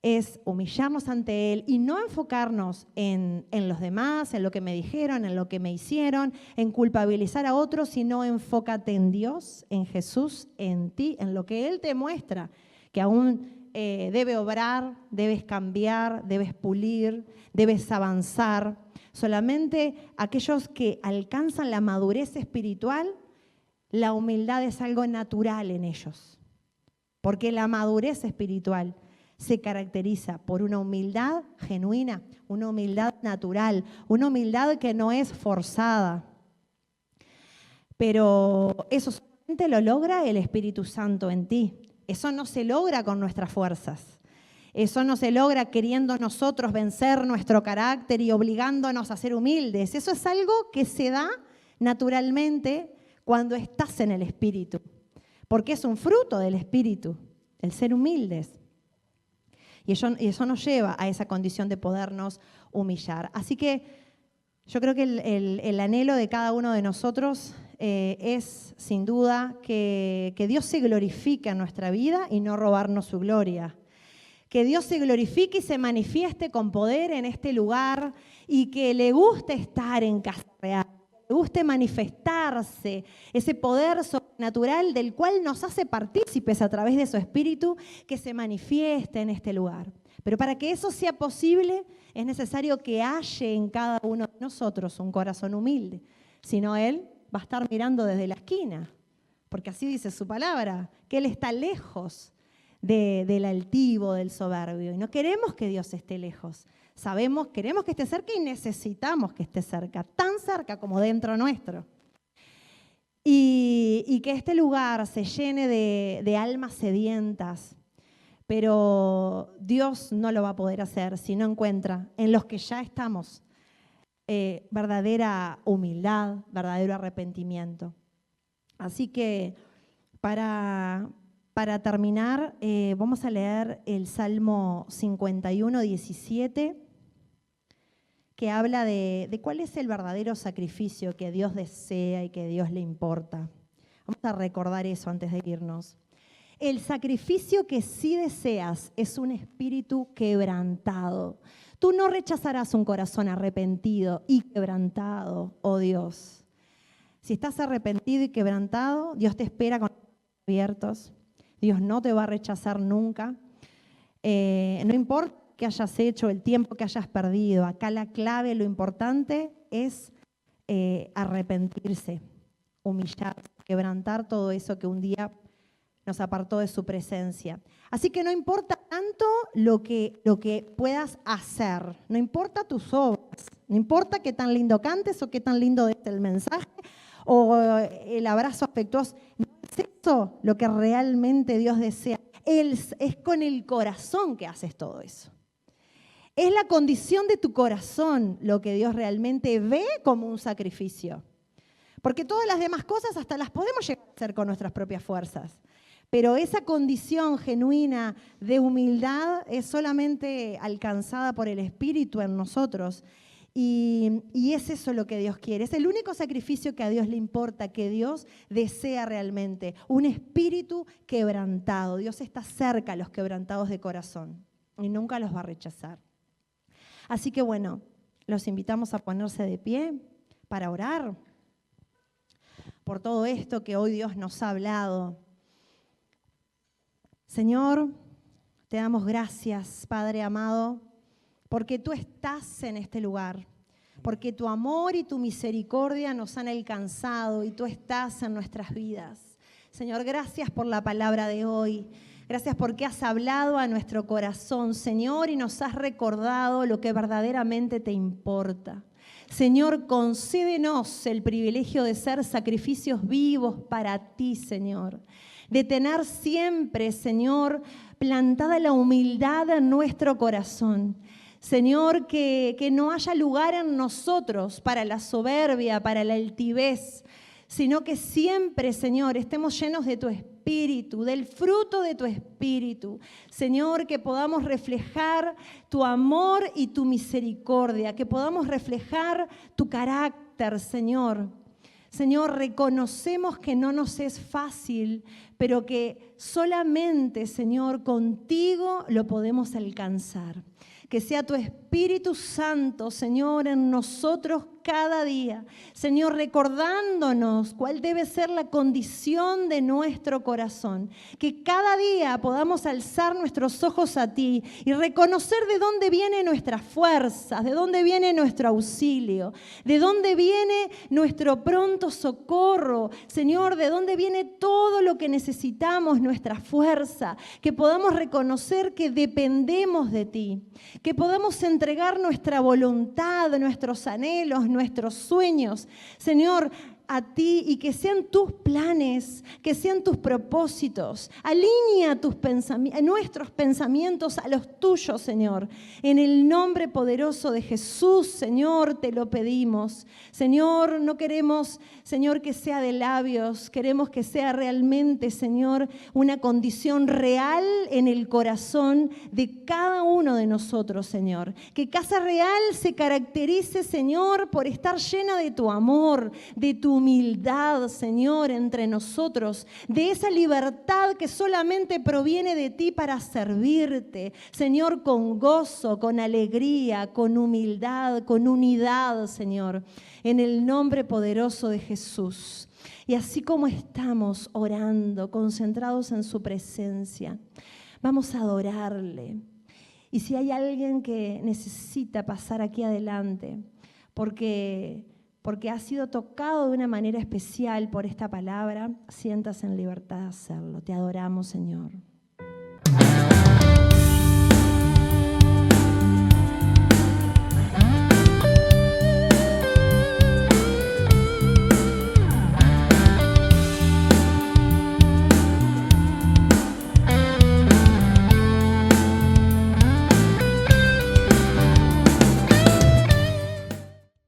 es humillarnos ante Él y no enfocarnos en los demás, en lo que me dijeron, en lo que me hicieron, en culpabilizar a otros, sino enfócate en Dios, en Jesús, en ti, en lo que Él te muestra, que aún debe obrar, debes cambiar, debes pulir, debes avanzar. Solamente aquellos que alcanzan la madurez espiritual, la humildad es algo natural en ellos, porque la madurez espiritual se caracteriza por una humildad genuina, una humildad natural, una humildad que no es forzada. Pero eso solamente lo logra el Espíritu Santo en ti. Eso no se logra con nuestras fuerzas. Eso no se logra queriendo nosotros vencer nuestro carácter y obligándonos a ser humildes. Eso es algo que se da naturalmente cuando estás en el Espíritu, porque es un fruto del Espíritu, el ser humildes. Y eso nos lleva a esa condición de podernos humillar. Así que yo creo que el anhelo de cada uno de nosotros es, sin duda, que Dios se glorifique en nuestra vida y no robarnos su gloria. Que Dios se glorifique y se manifieste con poder en este lugar y que le guste estar en Casa Real. Le guste manifestarse, ese poder sobrenatural del cual nos hace partícipes a través de su Espíritu, que se manifieste en este lugar. Pero para que eso sea posible, es necesario que haya en cada uno de nosotros un corazón humilde. Si no, Él va a estar mirando desde la esquina, porque así dice su palabra, que Él está lejos del altivo, del soberbio. Y no queremos que Dios esté lejos. Queremos que esté cerca y necesitamos que esté cerca, tan cerca como dentro nuestro. Y que este lugar se llene de almas sedientas, pero Dios no lo va a poder hacer si no encuentra en los que ya estamos verdadera humildad, verdadero arrepentimiento. Así que para terminar, vamos a leer el Salmo 51, 17, que habla de cuál es el verdadero sacrificio que Dios desea y que a Dios le importa. Vamos a recordar eso antes de irnos. El sacrificio que sí deseas es un espíritu quebrantado. Tú no rechazarás un corazón arrepentido y quebrantado, oh Dios. Si estás arrepentido y quebrantado, Dios te espera con los brazos abiertos. Dios no te va a rechazar nunca. No importa que hayas hecho, el tiempo que hayas perdido. Acá la clave, lo importante es arrepentirse, humillarse, quebrantar todo eso que un día nos apartó de su presencia. Así que no importa tanto lo que puedas hacer, no importa tus obras, no importa qué tan lindo cantes o qué tan lindo des el mensaje o el abrazo afectuoso. No es eso lo que realmente Dios desea. Es con el corazón que haces todo eso. Es la condición de tu corazón lo que Dios realmente ve como un sacrificio. Porque todas las demás cosas hasta las podemos llegar a hacer con nuestras propias fuerzas. Pero esa condición genuina de humildad es solamente alcanzada por el Espíritu en nosotros. Y es eso lo que Dios quiere. Es el único sacrificio que a Dios le importa, que Dios desea realmente. Un espíritu quebrantado. Dios está cerca a los quebrantados de corazón y nunca los va a rechazar. Así que bueno, los invitamos a ponerse de pie para orar por todo esto que hoy Dios nos ha hablado. Señor, te damos gracias, Padre amado, porque tú estás en este lugar, porque tu amor y tu misericordia nos han alcanzado y tú estás en nuestras vidas. Señor, gracias por la palabra de hoy. Gracias porque has hablado a nuestro corazón, Señor, y nos has recordado lo que verdaderamente te importa. Señor, concédenos el privilegio de ser sacrificios vivos para ti, Señor. De tener siempre, Señor, plantada la humildad en nuestro corazón. Señor, que no haya lugar en nosotros para la soberbia, para la altivez, sino que siempre, Señor, estemos llenos de tu Espíritu, del fruto de tu Espíritu. Señor, que podamos reflejar tu amor y tu misericordia, que podamos reflejar tu carácter, Señor. Señor, reconocemos que no nos es fácil, pero que solamente, Señor, contigo lo podemos alcanzar. Que sea tu Espíritu Santo, Señor, en nosotros cada día. Señor, recordándonos cuál debe ser la condición de nuestro corazón. Que cada día podamos alzar nuestros ojos a ti y reconocer de dónde vienen nuestras fuerzas, de dónde viene nuestro auxilio, de dónde viene nuestro pronto socorro. Señor, de dónde viene todo lo que necesitamos, nuestra fuerza. Que podamos reconocer que dependemos de ti. Que podamos entregar nuestra voluntad, nuestros anhelos, nuestros sueños, Señor, a ti, y que sean tus planes, que sean tus propósitos. Alinea nuestros pensamientos a los tuyos, Señor. En el nombre poderoso de Jesús, Señor, te lo pedimos. Señor, no queremos, Señor, que sea de labios, queremos que sea realmente, Señor, una condición real en el corazón de cada uno de nosotros, Señor. Que Casa Real se caracterice, Señor, por estar llena de tu amor, de tu humildad, Señor, entre nosotros, de esa libertad que solamente proviene de ti para servirte, Señor, con gozo, con alegría, con humildad, con unidad, Señor, en el nombre poderoso de Jesús. Y así como estamos orando, concentrados en su presencia, vamos a adorarle. Y si hay alguien que necesita pasar aquí adelante, porque ha sido tocado de una manera especial por esta palabra, siéntase en libertad de hacerlo. Te adoramos, Señor.